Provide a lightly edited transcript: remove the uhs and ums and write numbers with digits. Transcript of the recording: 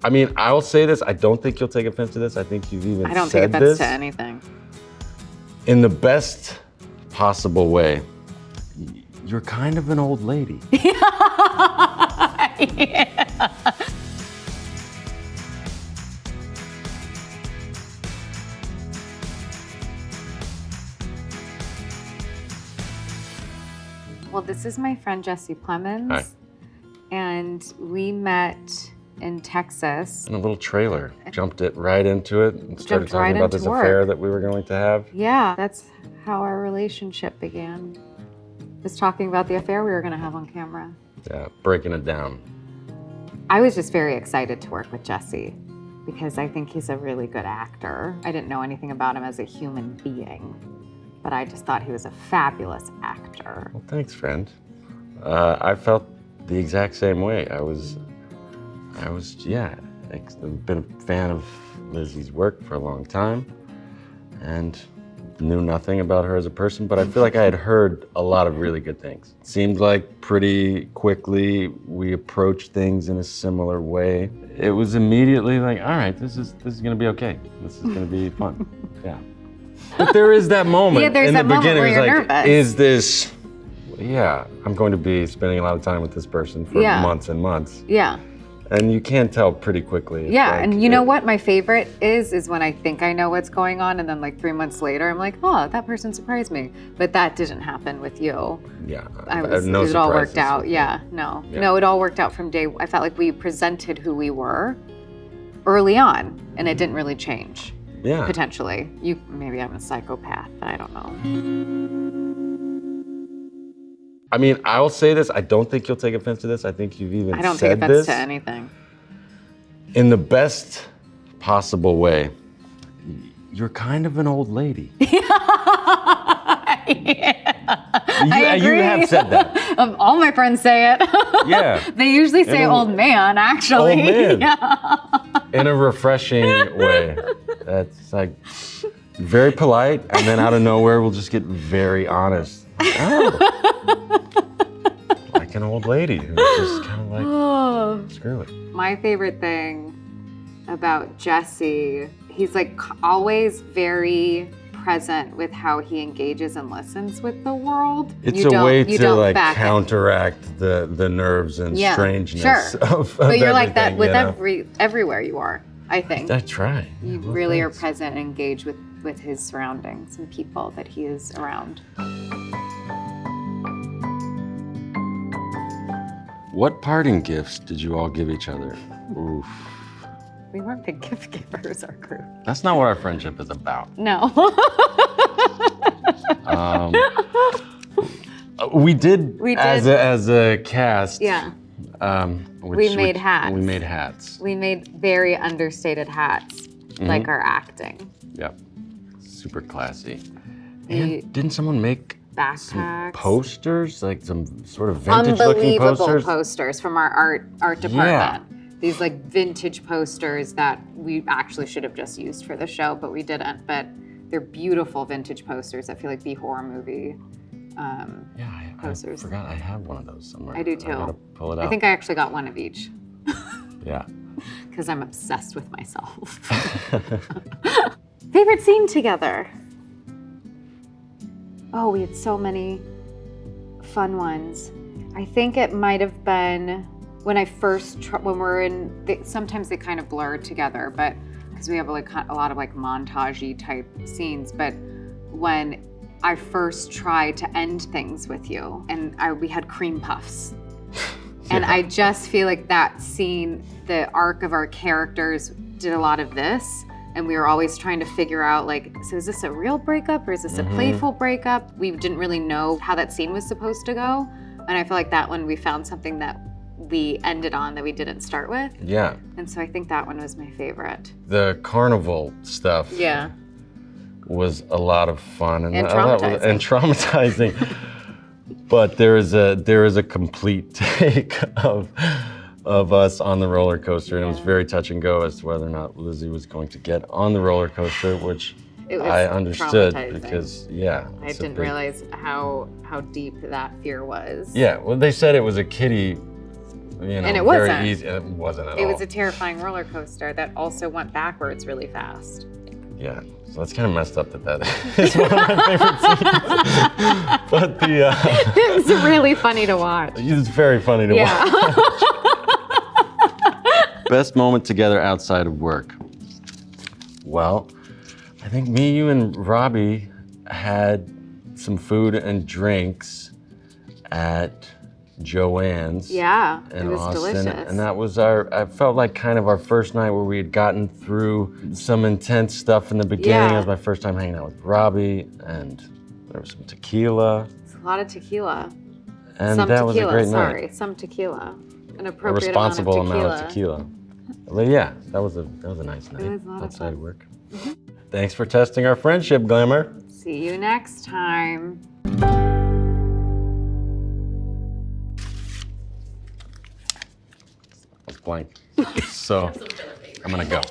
I mean, I'll say this. I don't think you'll take offense to this. I think you've even said this. I don't take offense to anything. In the best possible way, you're kind of an old lady. Yeah. Well, this is my friend Jessie Plemons. Hi. And we met in Texas. In a little trailer. Jumped it right into it and started Jumped right talking about into this work. affair that we were going to have. Yeah, that's how our relationship began. Was talking about the affair we were gonna have on camera. Yeah, breaking it down. I was just very excited to work with Jessie because I think he's a really good actor. I didn't know anything about him as a human being, but I just thought he was a fabulous actor. Well, thanks, friend. I felt the exact same way. I've been a fan of Lizzie's work for a long time and knew nothing about her as a person, but I feel like I had heard a lot of really good things. Seemed like pretty quickly we approached things in a similar way. It was immediately like, all right, this is gonna be okay. This is gonna be fun. Yeah. But there is that moment Yeah, there's in that the moment beginning. where It's you're like, nervous. is this? Yeah, I'm going to be spending a lot of time with this person for months and months. Yeah. And you can tell pretty quickly. It's Yeah, like, and you know what my favorite is when I think I know what's going on and then like 3 months later I'm like, oh, that person surprised me. But that didn't happen with you. Yeah, It all worked out. with Yeah, no, it all worked out from day. I felt like we presented who we were early on, and it didn't really change. Yeah. Potentially, maybe I'm a psychopath, but I don't know. I mean, I'll say this. I don't think you'll take offense to this. I think you've even I don't said take offense this. to anything. In the best possible way, you're kind of an old lady. I agree. You have said that. All my friends say it. Yeah. They usually say old man, actually. Old man. Yeah. In a refreshing way. That's like very polite, and then out of nowhere, we'll just get very honest. Oh. Like an old lady who's just kind of like, screw it. My favorite thing about Jessie, he's like always very present with how he engages and listens with the world. It's a way to like counteract the nerves and strangeness of But you're like that everything, with everywhere you are, I think. I try. You really are present and engage with his surroundings and people that he is around. What parting gifts did you all give each other? Oof. We weren't big gift givers, our group. That's not what our friendship is about. No. We did. As a cast. Yeah. We made hats. We made hats. We made very understated hats, like our acting. Yep. Super classy. And didn't someone make some Backpacks. posters, like some sort of vintage-looking posters? Unbelievable posters from our art department. Yeah. These like vintage posters that we actually should have just used for the show, but we didn't. But they're beautiful vintage posters that feel like the horror movie posters. I forgot I have one of those somewhere. I do too. I gotta pull it out. I think I actually got one of each. Yeah. Because I'm obsessed with myself. Favorite scene together? Oh, we had so many fun ones. I think it might have been when I first, when we're in, sometimes they kind of blur together, but because we have like a lot of like montage-y type scenes, but when I first tried to end things with you and we had cream puffs. And I just feel like that scene, the arc of our characters did a lot of this. And we were always trying to figure out like, so is this a real breakup or is this a playful breakup? We didn't really know how that scene was supposed to go. And I feel like that one we found something that we ended on that we didn't start with. Yeah. And so I think that one was my favorite. The carnival stuff. Yeah. Was a lot of fun And traumatizing. But there is a complete take of us on the roller coaster, and it was very touch and go as to whether or not Lizzie was going to get on the roller coaster, which I understood because I didn't realize how deep that fear was. Yeah, well, they said it was a kiddie And it very wasn't. easy. It wasn't at all. It was a terrifying roller coaster that also went backwards really fast. Yeah, so that's kind of messed up that is one of my favorite scenes. But It was really funny to watch. it's very funny to watch. Best moment together outside of work. Well, I think me, you, and Robbie had some food and drinks at Joanne's. Yeah, it in was Austin, delicious. and that was I felt like kind of our first night where we had gotten through some intense stuff in the beginning. Yeah. It was my first time hanging out with Robbie, and there was some tequila. It's a lot of tequila. And some that tequila, was a great sorry, night. some tequila. An A appropriate responsible amount amount of tequila. But yeah, that was a nice night was a lot of outside of fun. work. Thanks for testing our friendship, Glamour. See you next time. Blank. So I'm gonna go.